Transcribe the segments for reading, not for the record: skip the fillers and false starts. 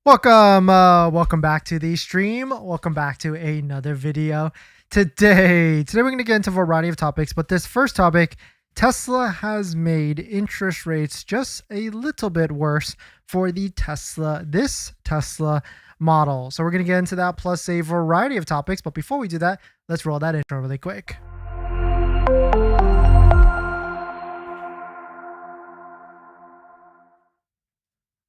Welcome back to the stream. Welcome back to another video. Today we're going to get into a variety of topics, but this first topic, Tesla has made interest rates just a little bit worse for this Tesla model. So we're going to get into that plus a variety of topics, but before we do that, let's roll that intro really quick.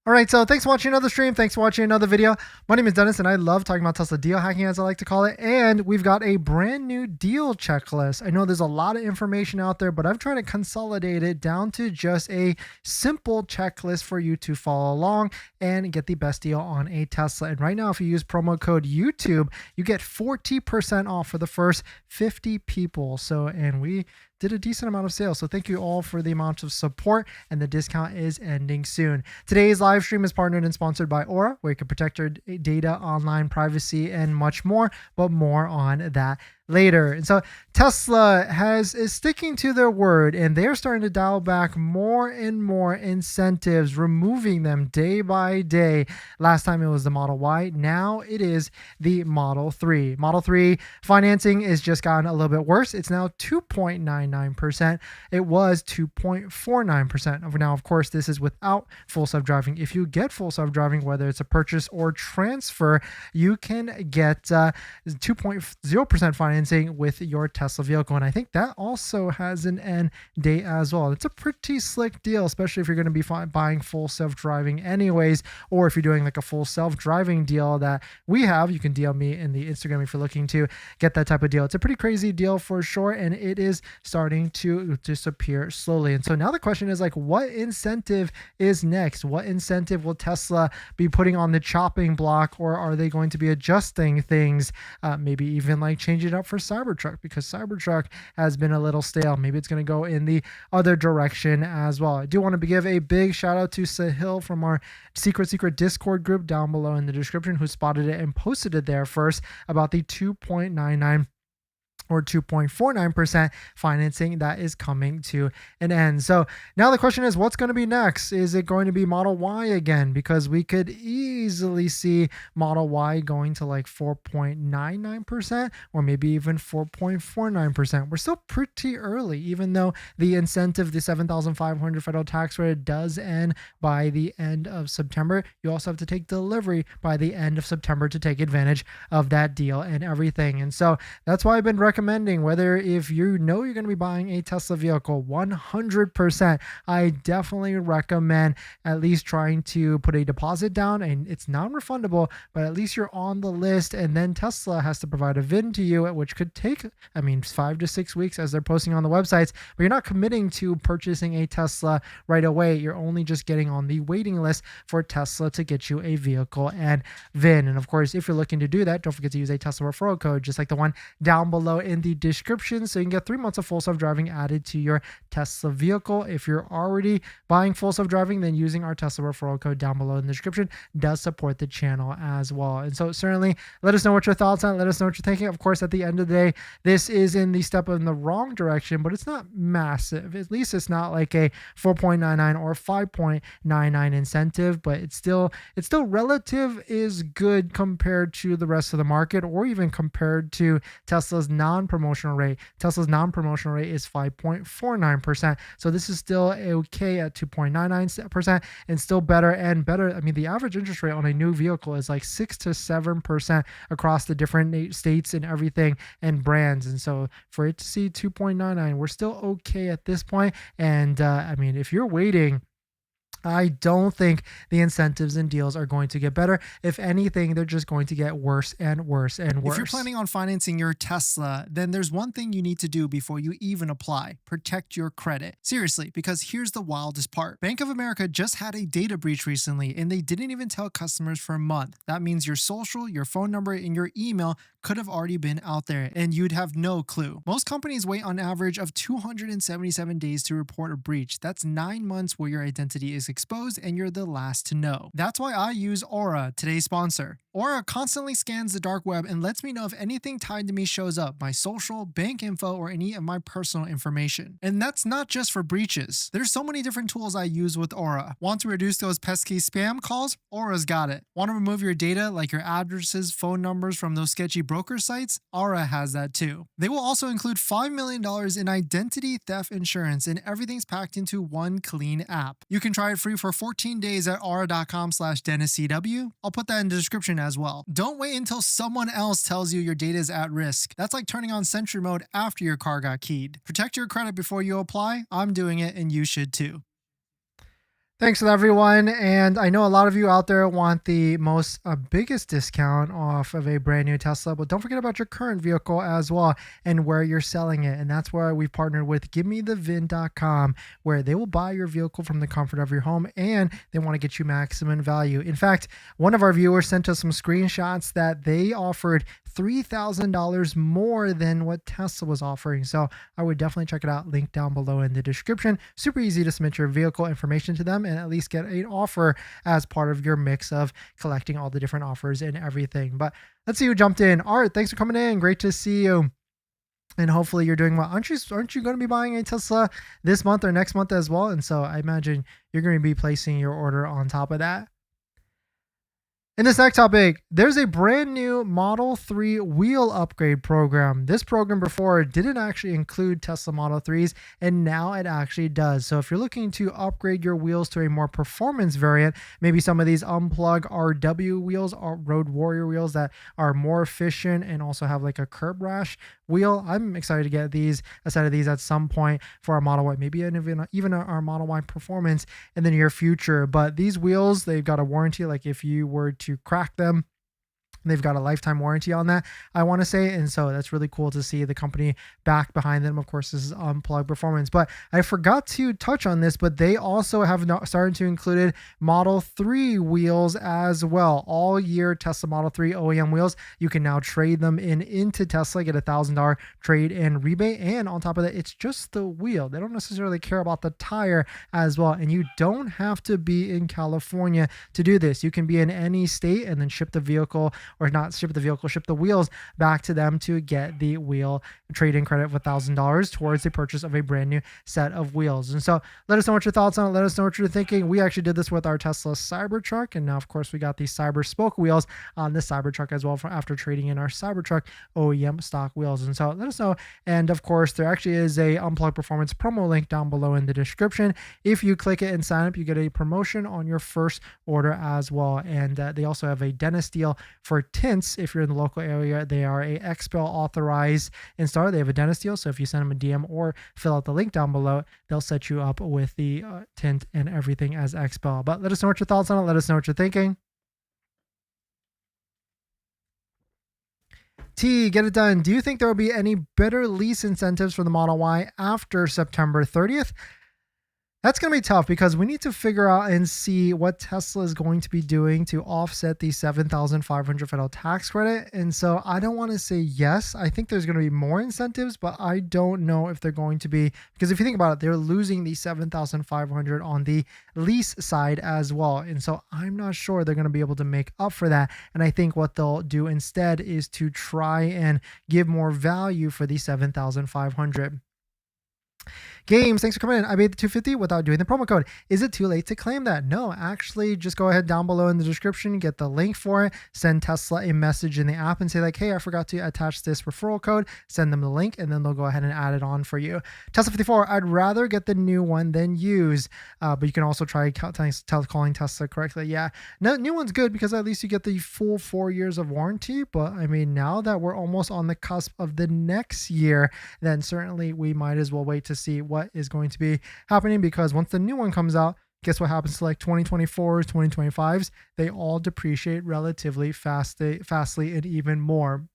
All right, so thanks for watching another stream. Thanks for watching another video. My name is Dennis, and I love talking about Tesla deal hacking, as I like to call it. And we've got a brand new deal checklist. I know there's a lot of information out there, but I've tried to consolidate it down to just a simple checklist for you to follow along and get the best deal on a Tesla. And right now, if you use promo code YouTube, you get 40% off for the first 50 people. And we did a decent amount of sales. So thank you all for the amount of support, and the discount is ending soon. Today's live stream is partnered and sponsored by Aura, where you can protect your data, online privacy, and much more, but more on that later. And so Tesla is sticking to their word, and they're starting to dial back more and more incentives, removing them day by day. Last time it was the Model Y. Now it is the Model 3. Model 3 financing has just gotten a little bit worse. It's now 2.99%. It was 2.49%. Now, of course, this is without full self-driving. If you get full self-driving, whether it's a purchase or transfer, you can get 2.0% financing with your Tesla vehicle. And I think that also has an end date as well. It's a pretty slick deal, especially if you're going to be buying full self-driving anyways, or if you're doing like a full self-driving deal that we have. You can DM me in the Instagram if you're looking to get that type of deal. It's a pretty crazy deal for sure, and it is starting to disappear slowly. And so now the question is, like, what incentive is next? What incentive will Tesla be putting on the chopping block, or are they going to be adjusting things, maybe even like changing it up for Cybertruck, because Cybertruck has been a little stale. Maybe it's going to go in the other direction as well. I do want to give a big shout out to Sahil from our secret Discord group down below in the description, who spotted it and posted it there first about the 2.99 or 2.49% financing that is coming to an end. So now the question is, what's going to be next? Is it going to be Model Y again? Because we could easily see Model Y going to like 4.99% or maybe even 4.49%. We're still pretty early, even though the incentive, the $7,500 federal tax credit, does end by the end of September. You also have to take delivery by the end of September to take advantage of that deal and everything. And so that's why I've been recommending, whether if you know you're going to be buying a Tesla vehicle, 100%, I definitely recommend at least trying to put a deposit down, and it's non-refundable, but at least you're on the list. And then Tesla has to provide a VIN to you, which could take, 5 to 6 weeks as they're posting on the websites, but you're not committing to purchasing a Tesla right away. You're only just getting on the waiting list for Tesla to get you a vehicle and VIN. And of course, if you're looking to do that, don't forget to use a Tesla referral code, just like the one down below in the description, so you can get 3 months of full self-driving added to your Tesla vehicle. If you're already buying full self-driving, then using our Tesla referral code down below in the description does support the channel as well. And so certainly let us know what your thoughts on it. Let us know what you're thinking. Of course, at the end of the day, this is in the step in the wrong direction, but it's not massive. At least it's not like a 4.99 or 5.99 incentive, but it's still relative is good compared to the rest of the market, or even compared to Tesla's non-promotional rate. Tesla's non-promotional rate is 5.49%. So this is still okay at 2.99% and still better and better. The average interest rate on a new vehicle is like 6 to 7% across the different states and everything and brands. And so for it to see 2.99, we're still okay at this point. And if you're waiting, I don't think the incentives and deals are going to get better. If anything, they're just going to get worse and worse and worse. If you're planning on financing your Tesla, then there's one thing you need to do before you even apply: protect your credit. Seriously, because here's the wildest part. Bank of America just had a data breach recently, and they didn't even tell customers for a month. That means your social, your phone number, and your email could have already been out there, and you'd have no clue. Most companies wait on average of 277 days to report a breach. That's 9 months where your identity is exposed and you're the last to know. That's why I use Aura, today's sponsor. Aura constantly scans the dark web and lets me know if anything tied to me shows up, my social, bank info, or any of my personal information. And that's not just for breaches. There's so many different tools I use with Aura. Want to reduce those pesky spam calls? Aura's got it. Want to remove your data like your addresses, phone numbers from those sketchy broker sites? Aura has that too. They will also include $5 million in identity theft insurance, and everything's packed into one clean app. You can try it free for 14 days at aura.com/DennisCW. I'll put that in the description as well. Don't wait until someone else tells you your data is at risk. That's like turning on Sentry mode after your car got keyed. Protect your credit before you apply. I'm doing it and you should too. Thanks everyone, and I know a lot of you out there want the biggest discount off of a brand new Tesla, but don't forget about your current vehicle as well and where you're selling it. And that's where we've partnered with GiveMeTheVin.com, where they will buy your vehicle from the comfort of your home and they want to get you maximum value. In fact, one of our viewers sent us some screenshots that they offered $3,000 more than what Tesla was offering. So I would definitely check it out. Link down below in the description. Super easy to submit your vehicle information to them and at least get an offer as part of your mix of collecting all the different offers and everything. But let's see who jumped in. Art, thanks for coming in. Great to see you. And hopefully you're doing well. Aren't you going to be buying a Tesla this month or next month as well? And so I imagine you're going to be placing your order on top of that. In this next topic, there's a brand new Model 3 wheel upgrade program. This program before didn't actually include Tesla Model 3s, and now it actually does. So if you're looking to upgrade your wheels to a more performance variant, maybe some of these Unplugged RW wheels or Road Warrior wheels that are more efficient and also have like a curb rash wheel, I'm excited to get a set of these at some point for our Model Y, maybe even our Model Y Performance in the near future. But these wheels, they've got a warranty. Like if you were to crack them, they've got a lifetime warranty on that, I want to say. And so that's really cool to see the company back behind them. Of course, this is Unplugged Performance. But I forgot to touch on this, but they also have started to include Model 3 wheels as well. All year Tesla Model 3 OEM wheels. You can now trade them into Tesla, get $1,000 trade-in rebate. And on top of that, it's just the wheel. They don't necessarily care about the tire as well. And you don't have to be in California to do this. You can be in any state and then ship the vehicle, or not ship the vehicle, ship the wheels back to them to get the wheel trade-in credit of $1,000 towards the purchase of a brand new set of wheels. And so let us know what your thoughts on it. Let us know what you're thinking. We actually did this with our Tesla Cybertruck, and now of course we got the Cyber spoke wheels on the Cybertruck as well after trading in our Cybertruck OEM stock wheels. And so let us know. And of course there actually is a Unplugged Performance promo link down below in the description. If you click it and sign up, you get a promotion on your first order as well. And they also have a dentist deal for Tints. If you're in the local area, they are a XPEL authorized installer. They have a dentist deal, so if you send them a DM or fill out the link down below, they'll set you up with the tint and everything as XPEL. But let us know what your thoughts on it. Let us know what you're thinking. T, get it done. Do you think there will be any better lease incentives for the Model Y after September 30th? That's going to be tough because we need to figure out and see what Tesla is going to be doing to offset the $7,500 federal tax credit. And so I don't want to say yes. I think there's going to be more incentives, but I don't know if they're going to be, because if you think about it, they're losing the $7,500 on the lease side as well. And so I'm not sure they're going to be able to make up for that. And I think what they'll do instead is to try and give more value for the $7,500. Games, thanks for coming in. I made the 250 without doing the promo code. Is it too late to claim that? No, actually, just go ahead down below in the description, get the link for it, send Tesla a message in the app and say like, hey, I forgot to attach this referral code, send them the link, and then they'll go ahead and add it on for you. Tesla 54, I'd rather get the new one than use, but you can also try calling Tesla correctly. Yeah, no, new one's good because at least you get the full 4 years of warranty, but I mean, now that we're almost on the cusp of the next year, then certainly we might as well wait to see what is going to be happening, because once the new one comes out, guess what happens to like 2024s, 2025s? They all depreciate relatively fastly and even more.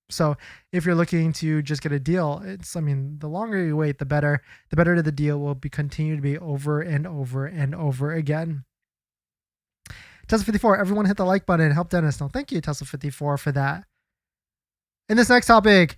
So if you're looking to just get a deal, I mean, the longer you wait, the better the deal will continue to be over and over and over again. Tesla 54, everyone hit the like button. Help Dennis. No, thank you, Tesla 54, for that. In this next topic,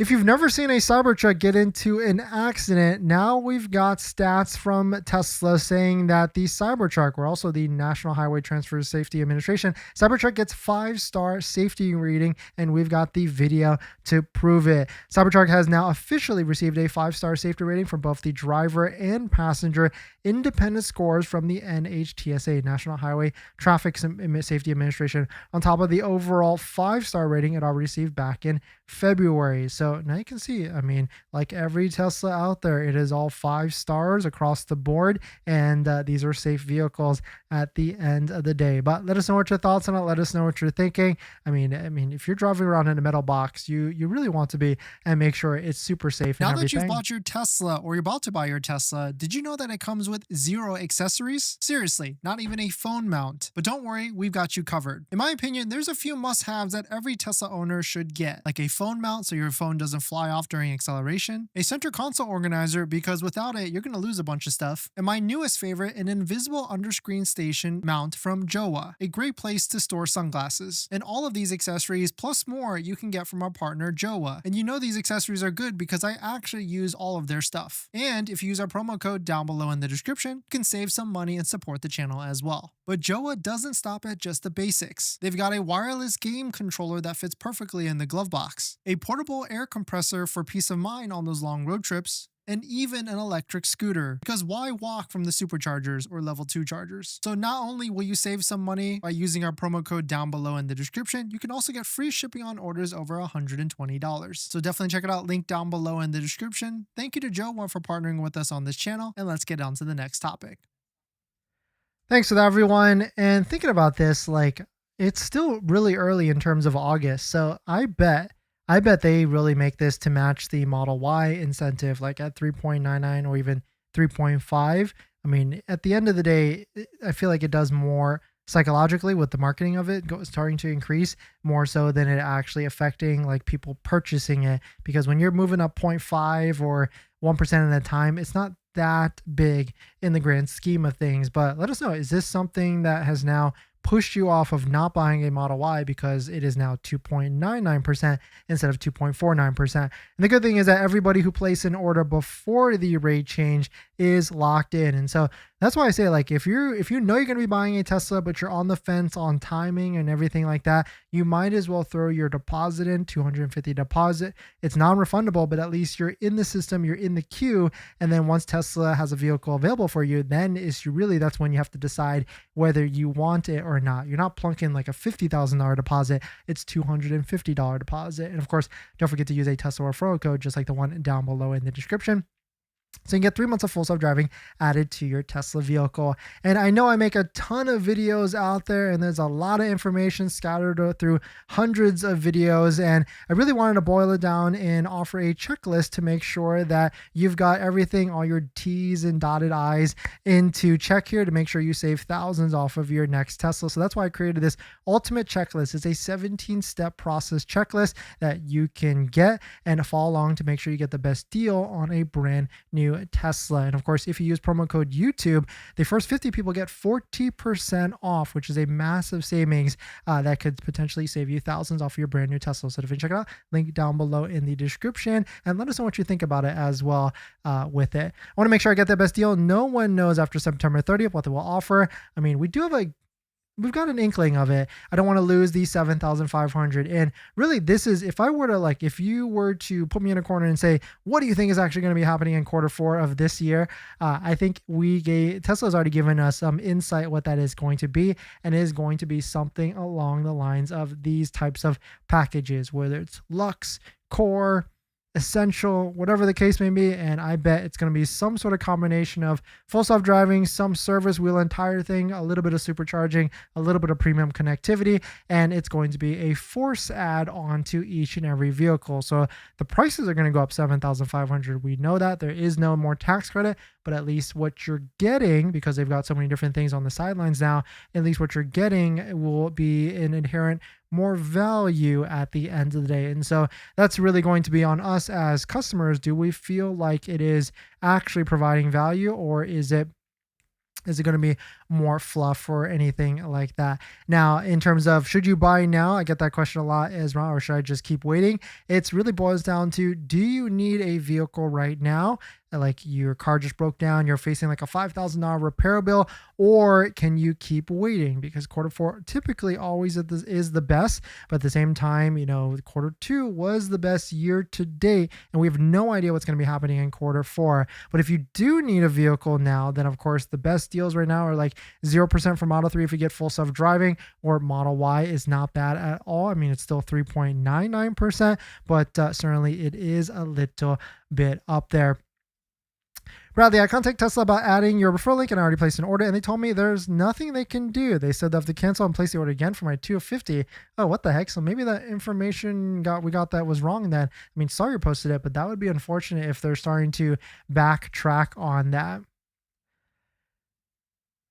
If you've never seen a Cybertruck get into an accident, now we've got stats from Tesla saying that the Cybertruck, or also the National Highway Transport Safety Administration, Cybertruck gets 5-star safety rating, and we've got the video to prove it. Cybertruck has now officially received a 5-star safety rating for both the driver and passenger independent scores from the NHTSA, National Highway Traffic Safety Administration, on top of the overall 5-star rating it already received back in February. So now you can see, I mean, like every Tesla out there, it is all 5 stars across the board, and these are safe vehicles at the end of the day. But let us know what your thoughts on it. Let us know what you're thinking. I mean, if you're driving around in a metal box, you really want to be and make sure it's super safe. Now and that everything. you've bought your Tesla or you're about to buy your Tesla, did you know that it comes with 0 accessories? Seriously, not even a phone mount. But don't worry, we've got you covered. In my opinion, there's a few must-haves that every Tesla owner should get, like a phone mount so your phone doesn't fly off during acceleration, a center console organizer because without it, you're going to lose a bunch of stuff, and my newest favorite, an invisible underscreen station mount from Joah, a great place to store sunglasses. And all of these accessories plus more you can get from our partner Joah. And you know these accessories are good because I actually use all of their stuff. And if you use our promo code down below in the description, you can save some money and support the channel as well. But Joah doesn't stop at just the basics. They've got a wireless game controller that fits perfectly in the glove box, a portable air compressor for peace of mind on those long road trips, and even an electric scooter, because why walk from the superchargers or level 2 chargers? So not only will you save some money by using our promo code down below in the description, you can also get free shipping on orders over $120. So definitely check it out, link down below in the description. Thank you to Joah for partnering with us on this channel, and let's get on to the next topic. Thanks for that, everyone. And thinking about this, like, it's still really early in terms of August, so I bet they really make this to match the Model Y incentive, like at 3.99 or even 3.5. I mean, at the end of the day, I feel like it does more psychologically with the marketing of it starting to increase more so than it actually affecting like people purchasing it. Because when you're moving up 0.5 or 1% at a time, it's not that big in the grand scheme of things. But let us know, is this something that has now pushed you off of not buying a Model Y because it is now 2.99% instead of 2.49%. And the good thing is that everybody who placed an order before the rate change is locked in. And so that's why I say, like, if you know you're going to be buying a Tesla, but you're on the fence on timing and everything like that, you might as well throw your deposit in, $250 deposit. It's non-refundable, but at least you're in the system, you're in the queue. And then once Tesla has a vehicle available for you, then that's when you have to decide whether you want it or not. You're not plunking like a $50,000 deposit. It's $250 deposit. And of course, don't forget to use a Tesla referral code, just like the one down below in the description. So you can get 3 months of full self-driving added to your Tesla vehicle. And I know I make a ton of videos out there, and there's a lot of information scattered through hundreds of videos. And I really wanted to boil it down and offer a checklist to make sure that you've got everything, all your T's and dotted I's into check here to make sure you save thousands off of your next Tesla. So that's why I created this ultimate checklist. It's a 17-step process checklist that you can get and follow along to make sure you get the best deal on a brand new Tesla. And of course, if you use promo code YouTube, the first 50 people get 40% off, which is a massive savings that could potentially save you thousands off your brand new Tesla. So if you check it out, link down below in the description, and let us know what you think about it as well with it. I want to make sure I get the best deal. No one knows after September 30th what they will offer. I mean, we've got an inkling of it. I don't want to lose the 7,500. And really, this is, if you were to put me in a corner and say, what do you think is actually going to be happening in Q4 of this year? I think Tesla's already given us some insight what that is going to be, and it is going to be something along the lines of these types of packages, whether it's Lux, Core, Essential, whatever the case may be. And I bet it's going to be some sort of combination of full self-driving, some service wheel, entire thing, a little bit of supercharging, a little bit of premium connectivity, and it's going to be a force add onto each and every vehicle. So the prices are going to go up 7,500. We know that there is no more tax credit, but at least what you're getting, because they've got so many different things on the sidelines now, at least what you're getting will be an inherent more value at the end of the day. And so that's really going to be on us as customers. Do we feel like it is actually providing value, or is it going to be more fluff or anything like that. Now, in terms of should you buy now, I get that question a lot as well, or should I just keep waiting? It's really boils down to, do you need a vehicle right now? Like your car just broke down, you're facing like a $5,000 repair bill, or can you keep waiting? Because quarter four typically always is the best, but at the same time, quarter two was the best year to date, and we have no idea what's going to be happening in quarter four. But if you do need a vehicle now, then of course the best deals right now are like 0% for Model 3 if you get full self-driving, or Model Y is not bad at all. I mean, it's still 3.99%, but certainly it is a little bit up there. Bradley, I contacted Tesla about adding your referral link and I already placed an order, and they told me there's nothing they can do. They said they have to cancel and place the order again for my 250. Oh, what the heck? So maybe that information we got that was wrong then. I mean, Sawyer posted it, but that would be unfortunate if they're starting to backtrack on that.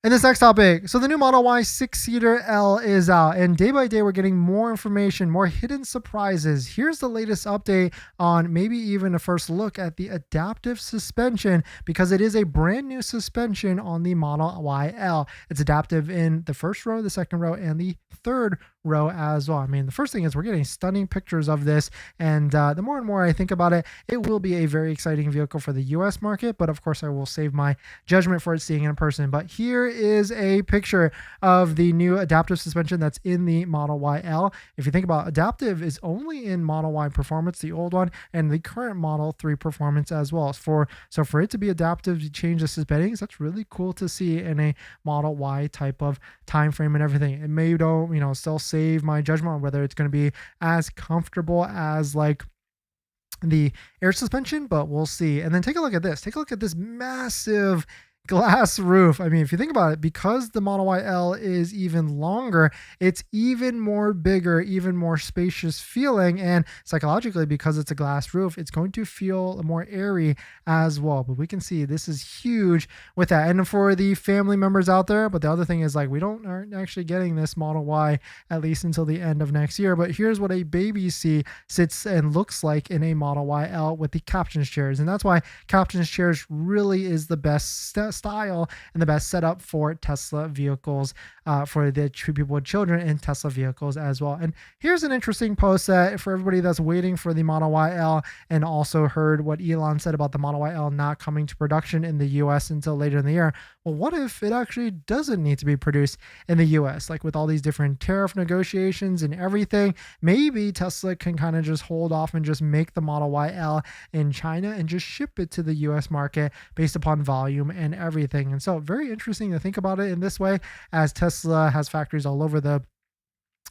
And this next topic, so the new Model Y 6-seater L is out, and day by day we're getting more information, more hidden surprises. Here's the latest update on maybe even a first look at the adaptive suspension, because it is a brand new suspension on the Model Y L. It's adaptive in the first row, the second row, and the third row as well. I mean, the first thing is we're getting stunning pictures of this, and the more and more I think about it, it will be a very exciting vehicle for the US market, but of course I will save my judgment for it seeing it in person. But here is a picture of the new adaptive suspension that's in the Model Y L. If you think about adaptive, is only in Model Y Performance, the old one, and the current Model 3 Performance as well. So for it to be adaptive to change the suspensions, that's really cool to see in a Model Y type of time frame and everything. It may don't, still save my judgment on whether it's going to be as comfortable as like the air suspension, but we'll see. And then take a look at this. Take a look at this massive glass roof. I mean, if you think about it, because the Model Y L is even longer, it's even more bigger, even more spacious feeling, and psychologically, because it's a glass roof, it's going to feel more airy as well. But we can see this is huge with that. And for the family members out there, but the other thing is, like, we aren't actually getting this Model Y at least until the end of next year. But here's what a baby seat sits and looks like in a Model Y L with the captain's chairs, and that's why captain's chairs really is the best style and the best setup for Tesla vehicles, for the people with children in Tesla vehicles as well. And here's an interesting post that for everybody that's waiting for the Model Y L and also heard what Elon said about the Model Y L not coming to production in the US until later in the year. Well, what if it actually doesn't need to be produced in the US? Like with all these different tariff negotiations and everything, maybe Tesla can kind of just hold off and just make the Model Y L in China and just ship it to the US market based upon volume and everything. And so very interesting to think about it in this way, as Tesla has factories all over the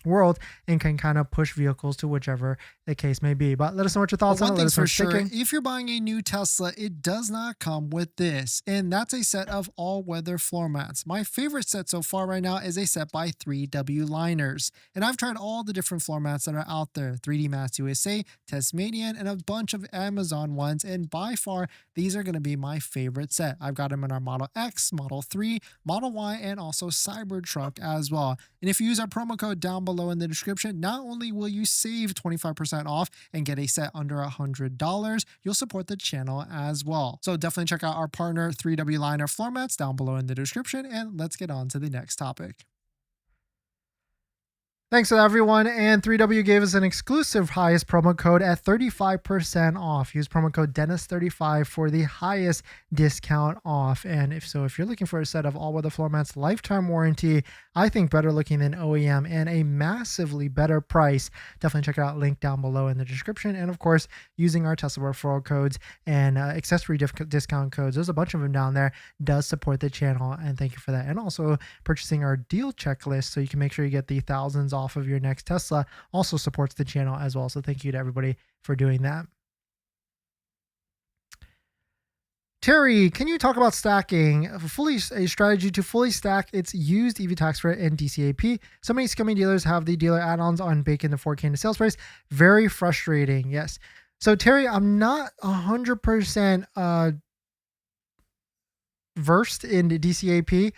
world and can kind of push vehicles to whichever the case may be. But let us know what your thoughts on it. One thing's for sure, if you're buying a new Tesla, it does not come with this, and that's a set of all-weather floor mats. My favorite set so far right now is a set by 3W Liners, and I've tried all the different floor mats that are out there: 3D Mats USA, Tasmanian, and a bunch of Amazon ones, and by far these are going to be my favorite set. I've got them in our Model X, Model 3, Model Y, and also Cybertruck as well. And if you use our promo code down below in the description, not only will you save 25% off and get a set under $100, you'll support the channel as well. So definitely check out our partner 3W Liner floor mats down below in the description, and let's get on to the next topic. Thanks to everyone, and 3W gave us an exclusive highest promo code at 35% off. Use promo code Dennis35 for the highest discount off. And if you're looking for a set of all-weather floor mats, lifetime warranty, I think better looking than OEM, and a massively better price, definitely check it out. Link down below in the description. And of course, using our Tesla referral codes and accessory discount codes, there's a bunch of them down there, does support the channel, and thank you for that. And also purchasing our deal checklist so you can make sure you get the thousands off of your next Tesla also supports the channel as well. So thank you to everybody for doing that. Terry, can you talk about stacking? A strategy to fully stack its used EV tax credit and DCAP. So many scummy dealers have the dealer add-ons on baking the 4K into sales price. Very frustrating. Yes. So Terry, I'm not 100% versed in DCAP.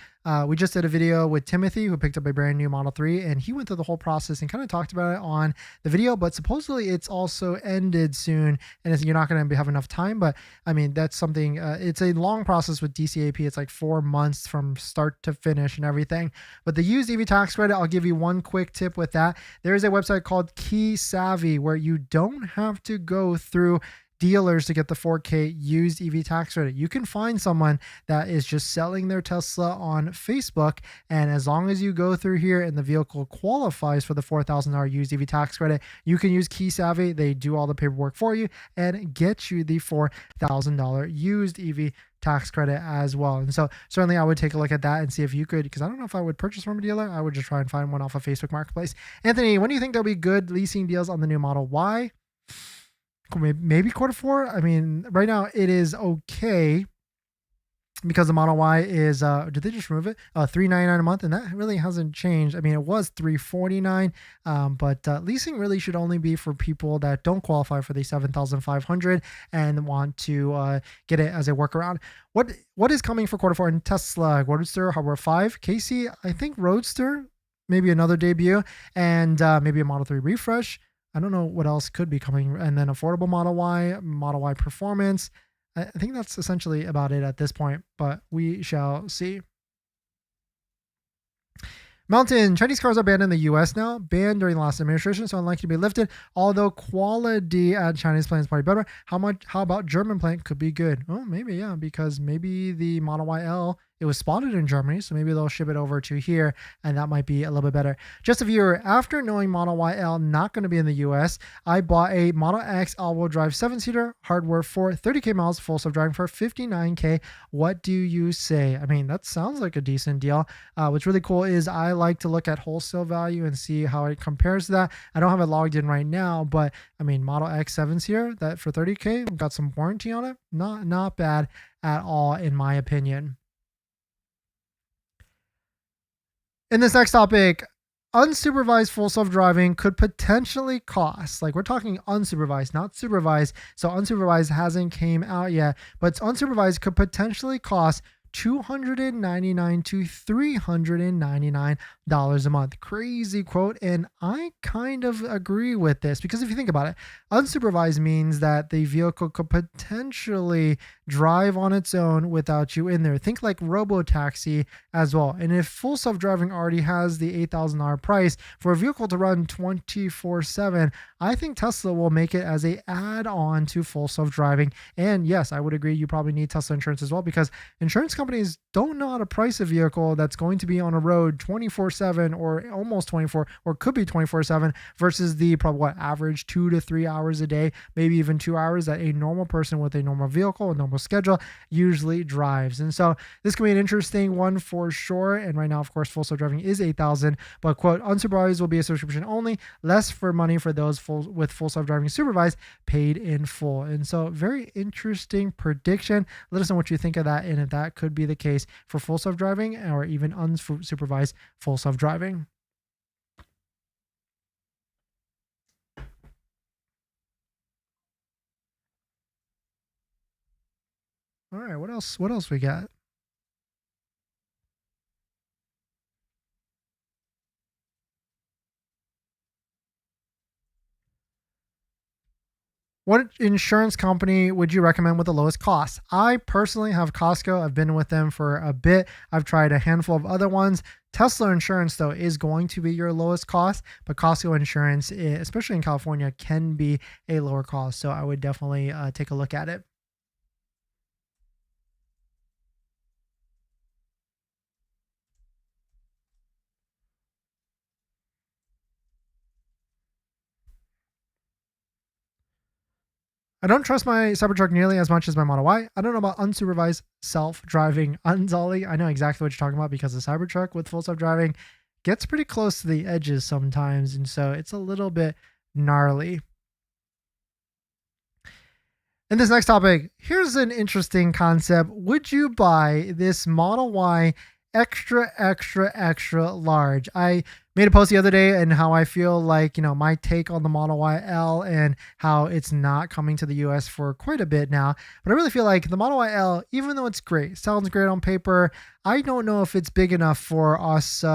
We just did a video with Timothy, who picked up a brand new Model 3, and he went through the whole process and kind of talked about it on the video, but supposedly it's also ended soon, and you're not going to have enough time. But I mean, that's something, it's a long process with DCAP. It's like 4 months from start to finish and everything. But the used EV tax credit, I'll give you one quick tip with that. There is a website called Key Savvy where you don't have to go through dealers to get the 4K used EV tax credit. You can find someone that is just selling their Tesla on Facebook, and as long as you go through here and the vehicle qualifies for the $4,000 used EV tax credit, you can use Key Savvy. They do all the paperwork for you and get you the $4,000 used EV tax credit as well. And so certainly I would take a look at that and see if you could, because I don't know if I would purchase from a dealer. I would just try and find one off of Facebook Marketplace. Anthony, when do you think there'll be good leasing deals on the new Model Y? Maybe Q4. I mean, right now it is okay because the Model Y is, did they just remove it? $399 a month, and that really hasn't changed. I mean, it was $349, but leasing really should only be for people that don't qualify for the $7,500 and want to get it as a workaround. What is coming for Q4 in Tesla? Roadster, Hardware 5, Casey, I think Roadster, maybe another debut, and maybe a Model 3 refresh. I don't know what else could be coming. And then affordable Model Y Performance. I think that's essentially about it at this point, but we shall see. Mountain, Chinese cars are banned in the US now, banned during the last administration, so unlikely to be lifted, although quality at Chinese plants might be better. How about German plant could be good? Oh, maybe, yeah, because maybe the Model YL, it was spotted in Germany, so maybe they'll ship it over to here, and that might be a little bit better. Just a viewer, after knowing Model YL not going to be in the US, I bought a Model X all-wheel drive 7-seater, hardware for 30K miles, full self-driving for $59K. What do you say? I mean, that sounds like a decent deal. What's really cool is I like to look at wholesale value and see how it compares to that. I don't have it logged in right now, but I mean, Model X 7-seater, that for 30K, got some warranty on it. Not bad at all, in my opinion. In this next topic, unsupervised full self-driving could potentially cost, like we're talking unsupervised, not supervised. So unsupervised hasn't came out yet, but unsupervised could potentially cost $299 to $399 a month. Crazy quote. And I kind of agree with this, because if you think about it, unsupervised means that the vehicle could potentially drive on its own without you in there. Think like robo-taxi as well. And if full self-driving already has the $8,000 price for a vehicle to run 24/7, I think Tesla will make it as a add-on to full self-driving. And yes, I would agree, you probably need Tesla insurance as well, because insurance companies don't know how to price a vehicle that's going to be on a road 24/7 or almost 24, or could be 24/7, versus the probably average 2 to 3 hours a day, maybe even 2 hours that a normal person with a normal vehicle, a normal schedule usually drives. And so this can be an interesting one for sure. And right now, of course, full self-driving is $8,000, but quote, unsupervised will be a subscription only, less for money for those with full self-driving supervised, paid in full. And so very interesting prediction. Let us know what you think of that, and if that could be the case for full self-driving or even unsupervised full self-driving. All right, what else we got? What insurance company would you recommend with the lowest cost? I personally have Costco. I've been with them for a bit. I've tried a handful of other ones. Tesla insurance, though, is going to be your lowest cost, but Costco insurance, especially in California, can be a lower cost. So I would definitely take a look at it. I don't trust my Cybertruck nearly as much as my Model Y. I don't know about unsupervised self-driving Unzolly. I know exactly what you're talking about, because the Cybertruck with full self-driving gets pretty close to the edges sometimes, and so it's a little bit gnarly. And this next topic, here's an interesting concept. Would you buy this Model Y extra large? I made a post the other day and how I feel like, my take on the Model Y L and how it's not coming to the US for quite a bit now. But I really feel like the Model Y L, even though it's great, sounds great on paper, I don't know if it's big enough for us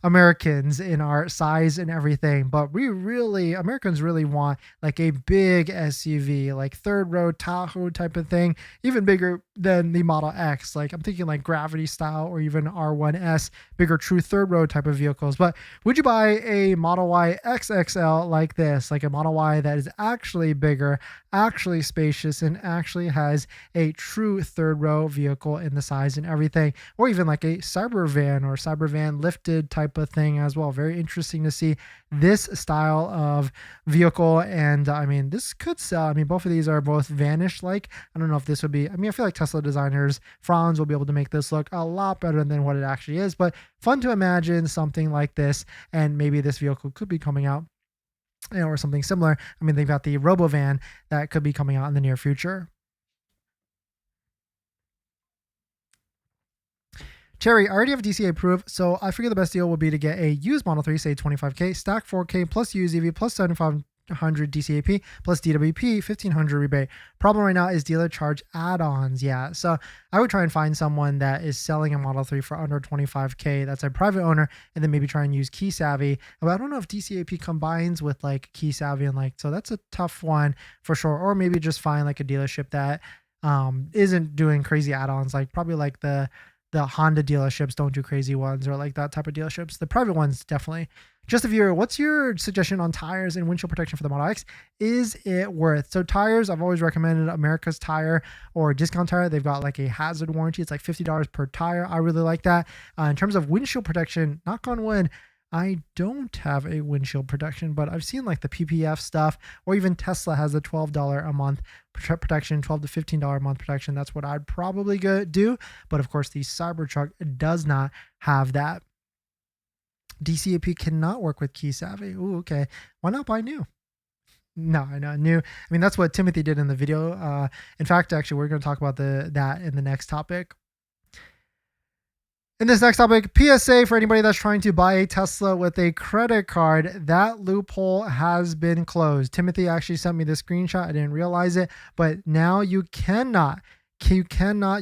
Americans in our size and everything. But Americans really want like a big SUV, like third row Tahoe type of thing, even bigger than the Model X. Like I'm thinking like Gravity style or even R1S, bigger true third row type of vehicles. But would you buy a Model Y XXL like this, like a Model Y that is actually bigger, actually spacious, and actually has a true third row vehicle in the size and everything, or even like a Cybervan or Cybervan lifted type of thing as well? Very interesting to see this style of vehicle. And I mean, this could sell. I mean, both of these are both vanish like. I don't know if this would be, I mean, I feel like Tesla designers, Franz, will be able to make this look a lot better than what it actually is, but fun to imagine something like this. And maybe this vehicle could be coming out, or something similar. I mean, they've got the Robovan that could be coming out in the near future. Cherry, I already have DCA approved, so I figure the best deal would be to get a used Model 3, say 25K, stack 4K plus used EV plus 7,500 DCAP plus DWP 1,500 rebate. Problem right now is dealer charge add-ons. Yeah, so I would try and find someone that is selling a Model 3 for under 25K. That's a private owner, and then maybe try and use Key Savvy. But I don't know if DCAP combines with like Key Savvy, and like, so that's a tough one for sure. Or maybe just find like a dealership that isn't doing crazy add-ons, like probably like the Honda dealerships don't do crazy ones, or like that type of dealerships. The private ones definitely. Just a viewer, what's your suggestion on tires and windshield protection for the Model X? Is it worth? So tires, I've always recommended America's Tire or Discount Tire. They've got like a hazard warranty. It's like $50 per tire. I really like that. In terms of windshield protection, knock on wood, I don't have a windshield protection, but I've seen like the PPF stuff, or even Tesla has a $12 a month protection, $12 to $15 a month protection. That's what I'd probably do. But of course, the Cybertruck does not have that. DCAP cannot work with Key Savvy. Ooh, okay. Why not buy new? No, I know new. I mean, that's what Timothy did in the video. In fact, actually, we're going to talk about that in the next topic. In this next topic, PSA for anybody that's trying to buy a Tesla with a credit card, that loophole has been closed. Timothy actually sent me the screenshot. I didn't realize it, but now you cannot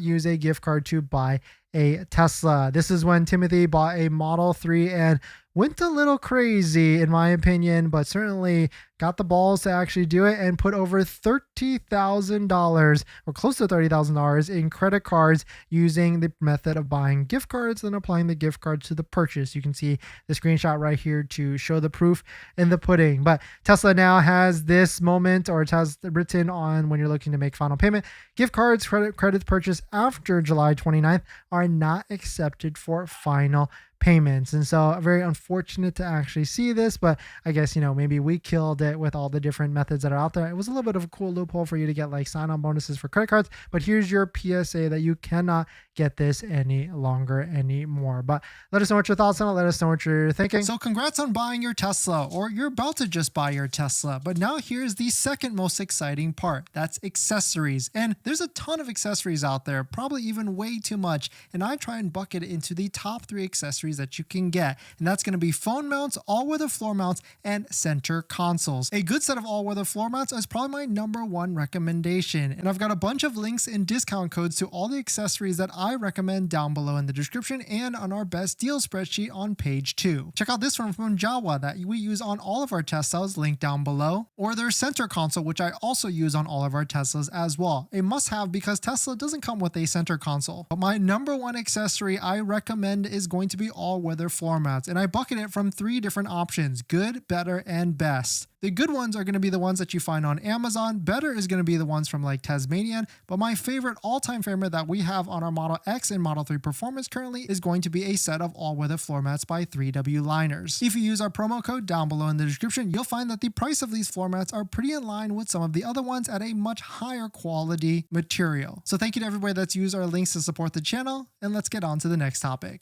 use a gift card to buy a Tesla. This is when Timothy bought a Model 3 and went a little crazy, in my opinion, but certainly got the balls to actually do it and put over $30,000 or close to $30,000 in credit cards using the method of buying gift cards and applying the gift card to the purchase. You can see the screenshot right here to show the proof in the pudding. But Tesla now has this moment, or it has written on when you're looking to make final payment, gift cards, credits purchased after July 29th are not accepted for final payments. And so very unfortunate to actually see this, but I guess, maybe we killed it with all the different methods that are out there. It was a little bit of a cool loophole for you to get like sign-on bonuses for credit cards, but here's your PSA that you cannot get this any longer anymore. But let us know what your thoughts on it. Let us know what you're thinking. So congrats on buying your Tesla, or you're about to just buy your Tesla. But now here's the second most exciting part. That's accessories. And there's a ton of accessories out there, probably even way too much. And I try and bucket it into the top 3 accessories that you can get. And that's going to be phone mounts, all-weather floor mounts, and center consoles. A good set of all-weather floor mounts is probably my #1 recommendation. And I've got a bunch of links and discount codes to all the accessories that I recommend down below in the description and on our best deal spreadsheet on page 2. Check out this one from Joah that we use on all of our Teslas, linked down below, or their center console, which I also use on all of our Teslas as well. A must-have because Tesla doesn't come with a center console. But my #1 accessory I recommend is going to be all-weather floor mats, and I bucket it from 3 different options: good, better, and best. The good ones are going to be the ones that you find on Amazon. Better is going to be the ones from like Tasmanian. But my favorite, all-time favorite that we have on our Model X and Model 3 Performance currently is going to be a set of all-weather floor mats by 3W Liners. If you use our promo code down below in the description, you'll find that the price of these floor mats are pretty in line with some of the other ones at a much higher quality material. So thank you to everybody that's used our links to support the channel, and let's get on to the next topic.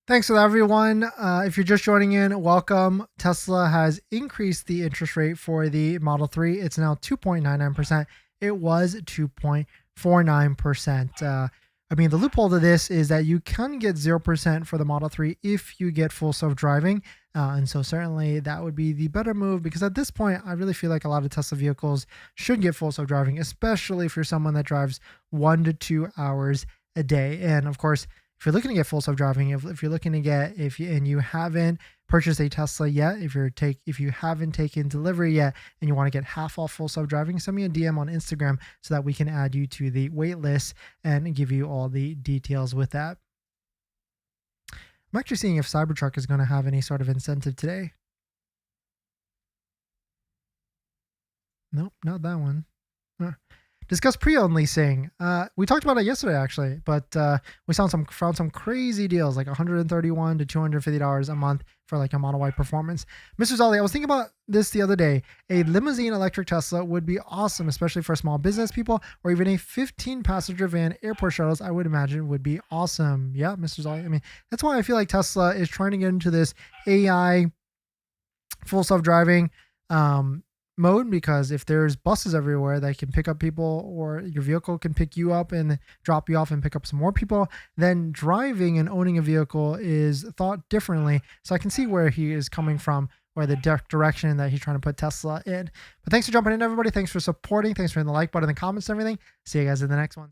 Thanks for that, everyone. If you're just joining in, welcome. Tesla has increased the interest rate for the Model 3. It's now 2.99%. It was 2.49%. I mean, the loophole to this is that you can get 0% for the Model 3 if you get full self-driving. And so certainly that would be the better move, because at this point, I really feel like a lot of Tesla vehicles should get full self-driving, especially if you're someone that drives 1 to 2 hours a day. And of course, if you're looking to get full self-driving, if you're looking to get, and you haven't purchased a Tesla yet, if you haven't taken delivery yet and you want to get half off full self-driving, send me a DM on Instagram so that we can add you to the wait list and give you all the details with that. I'm actually seeing if Cybertruck is going to have any sort of incentive today. Nope, not that one. Discuss pre-owned leasing. We talked about it yesterday, actually, but we found some crazy deals, like $131 to $250 a month for like a Model Y Performance. Mr. Zolli, I was thinking about this the other day. A limousine electric Tesla would be awesome, especially for small business people, or even a 15-passenger van airport shuttles, I would imagine would be awesome. Yeah, Mr. Zolli. I mean, that's why I feel like Tesla is trying to get into this AI full self-driving mode, because if there's buses everywhere that can pick up people, or your vehicle can pick you up and drop you off and pick up some more people, then driving and owning a vehicle is thought differently. So I can see where he is coming from, or the direction that he's trying to put Tesla in. But thanks for jumping in, everybody. Thanks for supporting. Thanks for hitting the like button, the comments, and everything. See you guys in the next one.